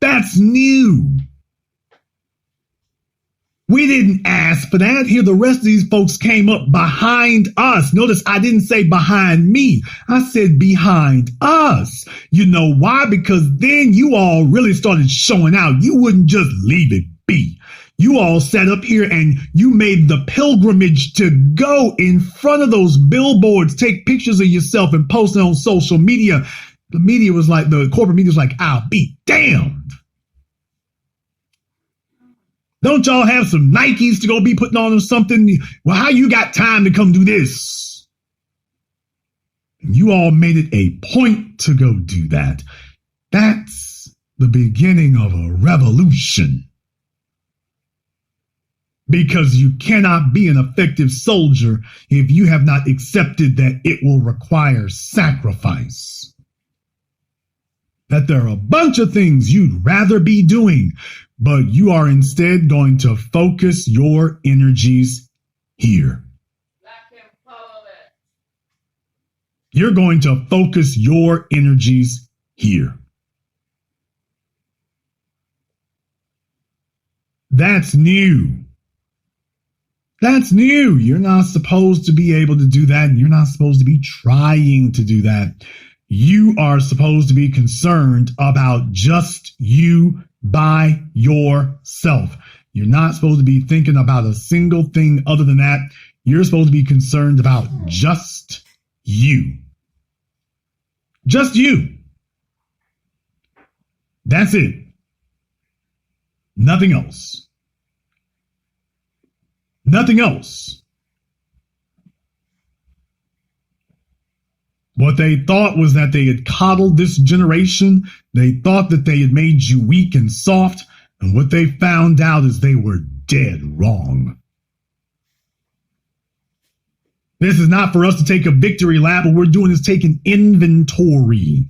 That's new. We didn't ask for that. Here, the rest of these folks came up behind us. Notice I didn't say behind me. I said behind us. You know why? Because then you all really started showing out. You wouldn't just leave it be. You all sat up here and you made the pilgrimage to go in front of those billboards, take pictures of yourself and post it on social media. The media was like, the corporate media was like, I'll be damned. Don't y'all have some Nikes to go be putting on or something? Well, how you got time to come do this? You all made it a point to go do that. That's the beginning of a revolution. Because you cannot be an effective soldier if you have not accepted that it will require sacrifice. That there are a bunch of things you'd rather be doing, but you are instead going to focus your energies here. You're going to focus your energies here. That's new. That's new. You're not supposed to be able to do that, and you're not supposed to be trying to do that. You are supposed to be concerned about just you by yourself. You're not supposed to be thinking about a single thing other than that. You're supposed to be concerned about just you. Just you. That's it. Nothing else. Nothing else. What they thought was that they had coddled this generation. They thought that they had made you weak and soft. And what they found out is they were dead wrong. This is not for us to take a victory lap. What we're doing is taking inventory.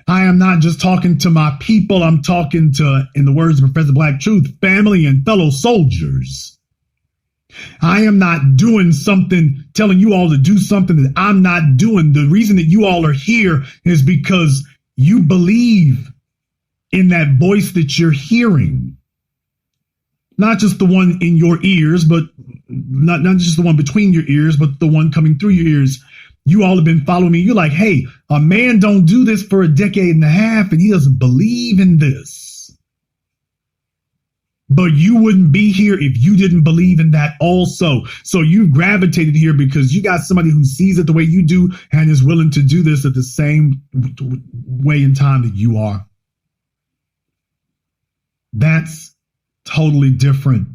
I am not just talking to my people. I'm talking to, in the words of Professor Black Truth, family and fellow soldiers. I am not doing something, telling you all to do something that I'm not doing. The reason that you all are here is because you believe in that voice that you're hearing. Not just the one in your ears, but not just the one between your ears, but the one coming through your ears. You all have been following me. You're like, hey, a man don't do this for a decade and a half, and he doesn't believe in this. But you wouldn't be here if you didn't believe in that also. So you gravitated here because you got somebody who sees it the way you do and is willing to do this at the same way and time that you are. That's totally different.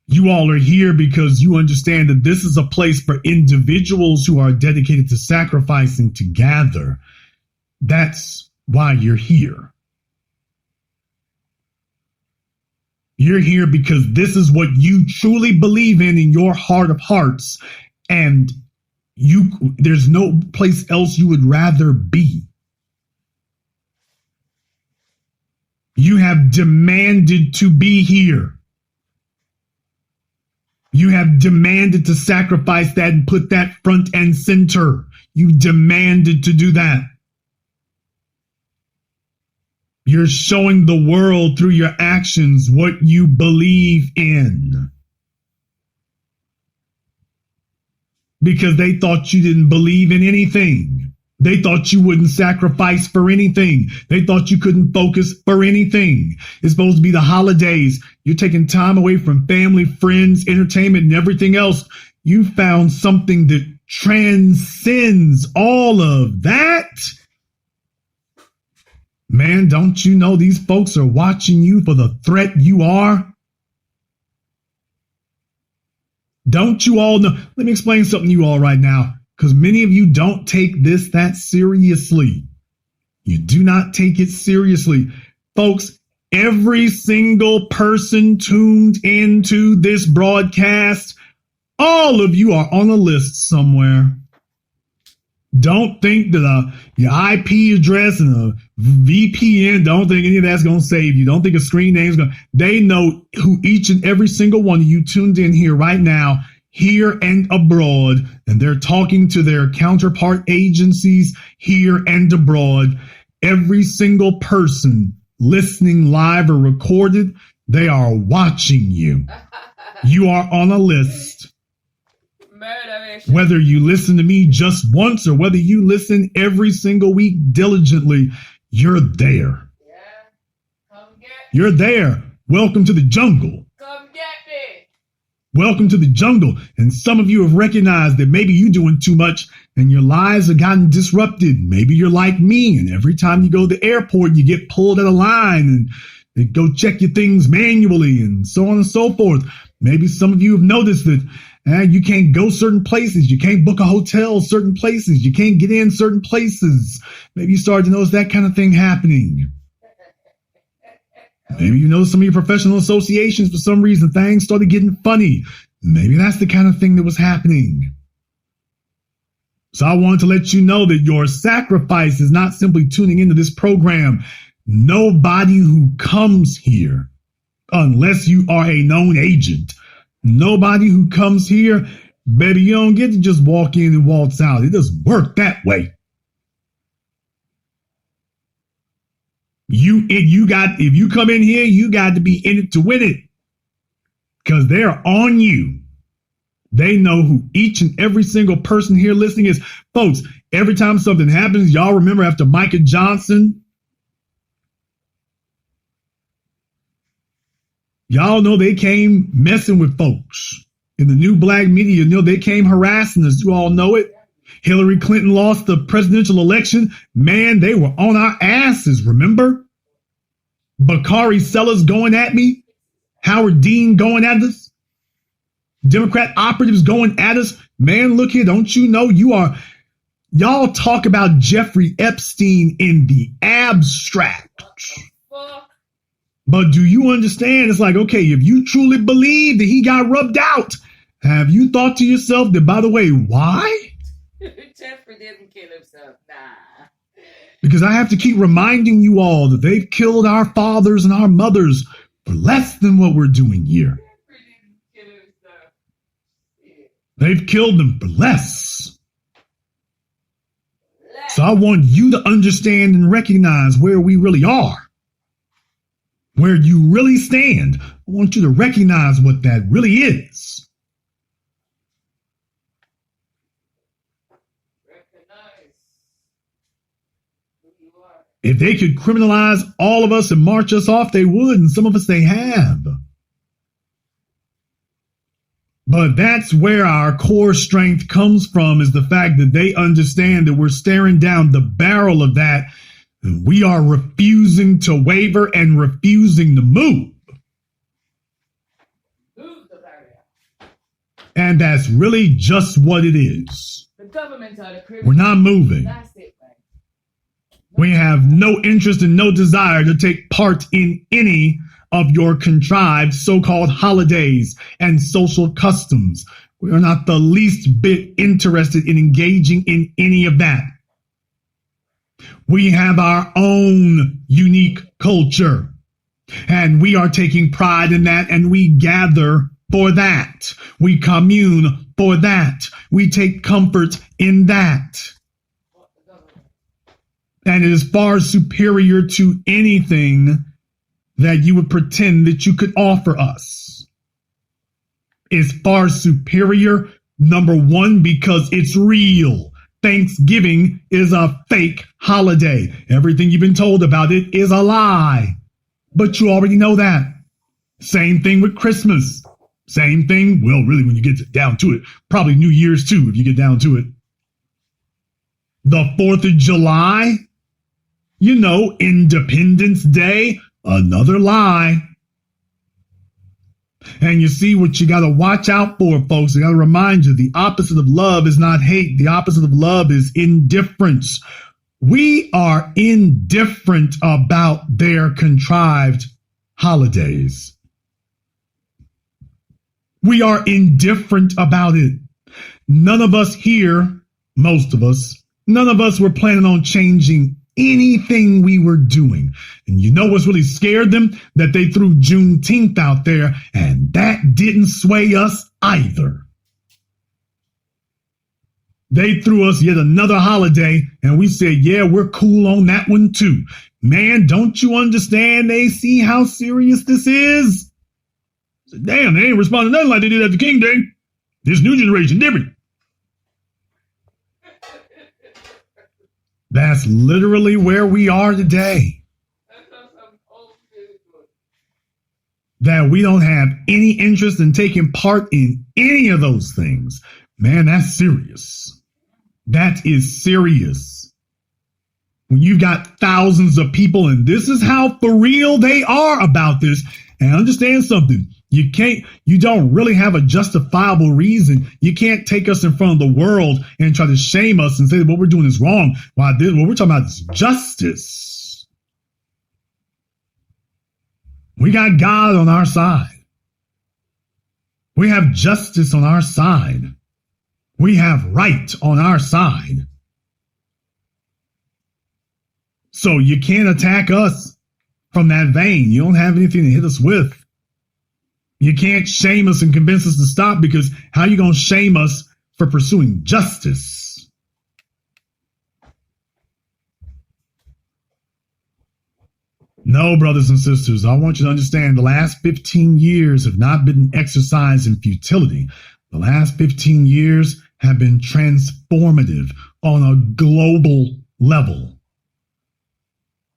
You all are here because you understand that this is a place for individuals who are dedicated to sacrificing to gather. That's why you're here. You're here because this is what you truly believe in your heart of hearts. And there's no place else you would rather be. You have demanded to be here. You have demanded to sacrifice that and put that front and center. You demanded to do that. You're showing the world through your actions what you believe in. Because they thought you didn't believe in anything. They thought you wouldn't sacrifice for anything. They thought you couldn't focus for anything. It's supposed to be the holidays. You're taking time away from family, friends, entertainment, and everything else. You found something that transcends all of that. Man, don't you know these folks are watching you for the threat you are? Don't you all know? Let me explain something to you all right now, because many of you don't take this that seriously. You do not take it seriously. Folks, every single person tuned into this broadcast, all of you are on a list somewhere. Don't think that your IP address and a VPN, don't think any of that's going to save you. Don't think a screen name is going to. They know who each and every single one of you tuned in here right now, here and abroad, and they're talking to their counterpart agencies here and abroad. every single person listening live or recorded, they are watching you. You are on a list. Whether you listen to me just once or whether you listen every single week diligently, you're there. You're there. Welcome to the jungle. Come get me. Welcome to the jungle. And some of you have recognized that maybe you're doing too much and your lives have gotten disrupted. Maybe you're like me, and every time you go to the airport, you get pulled at a line and they go check your things manually and so on and so forth. Maybe some of you have noticed that you can't go certain places. You can't book a hotel certain places. You can't get in certain places. Maybe you started to notice that kind of thing happening. Maybe you know some of your professional associations, for some reason, things started getting funny. Maybe that's the kind of thing that was happening. So I wanted to let you know that your sacrifice is not simply tuning into this program. Nobody who comes here, unless you are a known agent, nobody who comes here, baby, you don't get to just walk in and waltz out. It doesn't work that way. If you come in here, you got to be in it to win it, because they're on you. They know who each and every single person here listening is. Folks, every time something happens, y'all remember after Micah Johnson, y'all know they came messing with folks in the new black media. You know, they came harassing us. You all know it. Hillary Clinton lost the presidential election. Man, they were on our asses, remember? Bakari Sellers going at me. Howard Dean going at us. Democrat operatives going at us. Man, look here, don't you know y'all talk about Jeffrey Epstein in the abstract. But do you understand? It's like, okay, if you truly believe that he got rubbed out, have you thought to yourself that, by the way, why? Jeffrey didn't kill himself. Nah. Because I have to keep reminding you all that they've killed our fathers and our mothers for less than what we're doing here. Jeffrey didn't kill himself. Yeah. They've killed them for less. So I want you to understand and recognize where we really are. Where you really stand. I want you to recognize what that really is. If they could criminalize all of us and march us off, they would, and some of us they have. But that's where our core strength comes from, is the fact that they understand that we're staring down the barrel of that. And we are refusing to waver and refusing to move. And that's really just what it is. The government are the criminals. We're not moving. That's it, man. We have no interest and no desire to take part in any of your contrived so-called holidays and social customs. We are not the least bit interested in engaging in any of that. We have our own unique culture, and we are taking pride in that, and we gather for that. We commune for that. We take comfort in that. And it is far superior to anything that you would pretend that you could offer us. It's far superior, number one, because it's real. Thanksgiving is a fake holiday. Everything you've been told about it is a lie. But you already know that. Same thing with Christmas. Same thing, well, really, when you get down to it, probably New Year's too, if you get down to it. The 4th of July, you know, Independence Day, another lie. And you see what you got to watch out for, folks. I got to remind you, the opposite of love is not hate. The opposite of love is indifference. We are indifferent about their contrived holidays. We are indifferent about it. None of us here, most of us, none of us were planning on changing anything we were doing. And you know what's really scared them? That they threw Juneteenth out there, and that didn't sway us either. They threw us yet another holiday, and we said, yeah, we're cool on that one too. Man, don't you understand? They see how serious this is. Said, damn, they ain't responding nothing like they did at the King Day. This new generation different. That's literally where we are today. That we don't have any interest in taking part in any of those things. Man, that's serious. That is serious. When you've got thousands of people, and this is how for real they are about this. And understand something. You don't really have a justifiable reason. You can't take us in front of the world and try to shame us and say that what we're doing is wrong. What we're talking about is justice. We got God on our side. We have justice on our side. We have right on our side. So you can't attack us from that vein. You don't have anything to hit us with. You can't shame us and convince us to stop, because how are you going to shame us for pursuing justice? No, brothers and sisters, I want you to understand the last 15 years have not been an exercise in futility. The last 15 years have been transformative on a global level.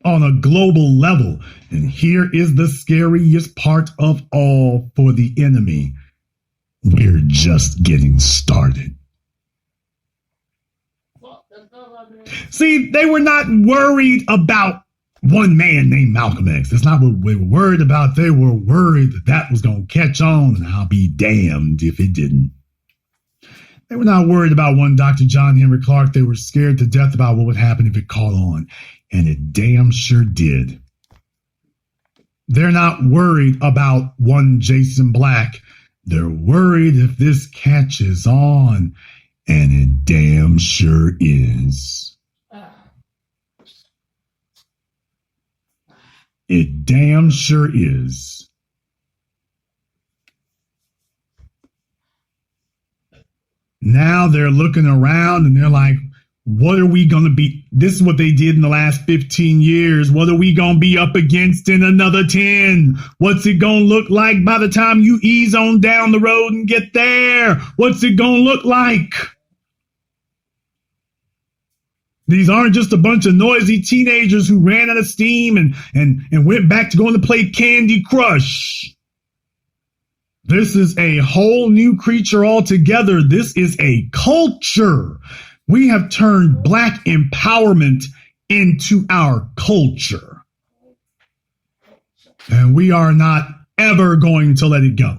On a global level. And here is the scariest part of all for the enemy. We're just getting started. See, they were not worried about one man named Malcolm X. That's not what they were worried about. They were worried that that was going to catch on, and I'll be damned if it didn't. They were not worried about one Dr. John Henry Clark. They were scared to death about what would happen if it caught on. And it damn sure did. They're not worried about one Jason Black. They're worried if this catches on. And it damn sure is. It damn sure is. Now they're looking around and they're like, what are we going to be? This is what they did in the last 15 years. What are we going to be up against in another 10? What's it going to look like by the time you ease on down the road and get there? What's it going to look like? These aren't just a bunch of noisy teenagers who ran out of steam and went back to going to play Candy Crush. This is a whole new creature altogether. This is a culture. We have turned Black empowerment into our culture. And we are not ever going to let it go.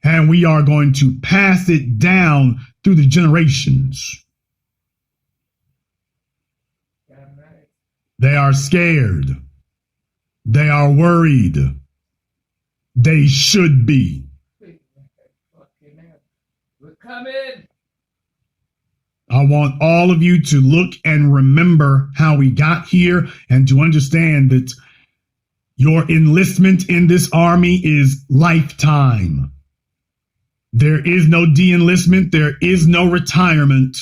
And we are going to pass it down through the generations. They are scared. They are worried. They should be. We're coming. I want all of you to look and remember how we got here and to understand that your enlistment in this army is lifetime. There is no de-enlistment. There is no retirement.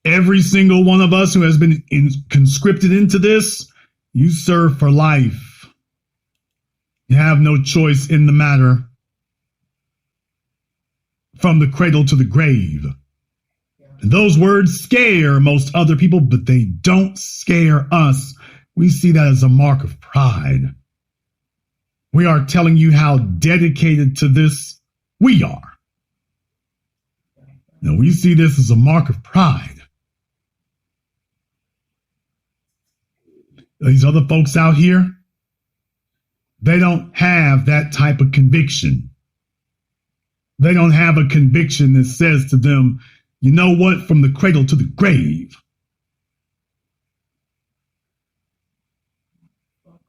Every single one of us who has been conscripted into this, you serve for life. You have no choice in the matter. From the cradle to the grave. And those words scare most other people, but they don't scare us. We see that as a mark of pride. We are telling you how dedicated to this we are. Now we see this as a mark of pride. These other folks out here, they don't have that type of conviction. They don't have a conviction that says to them, you know what, from the cradle to the grave.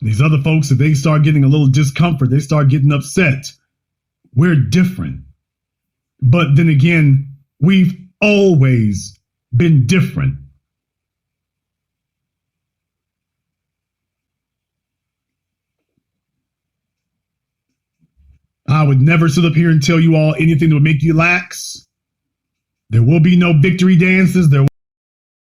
These other folks, if they start getting a little discomfort, they start getting upset. We're different. But then again, we've always been different. I would never sit up here and tell you all anything that would make you lax. There will be no victory dances. There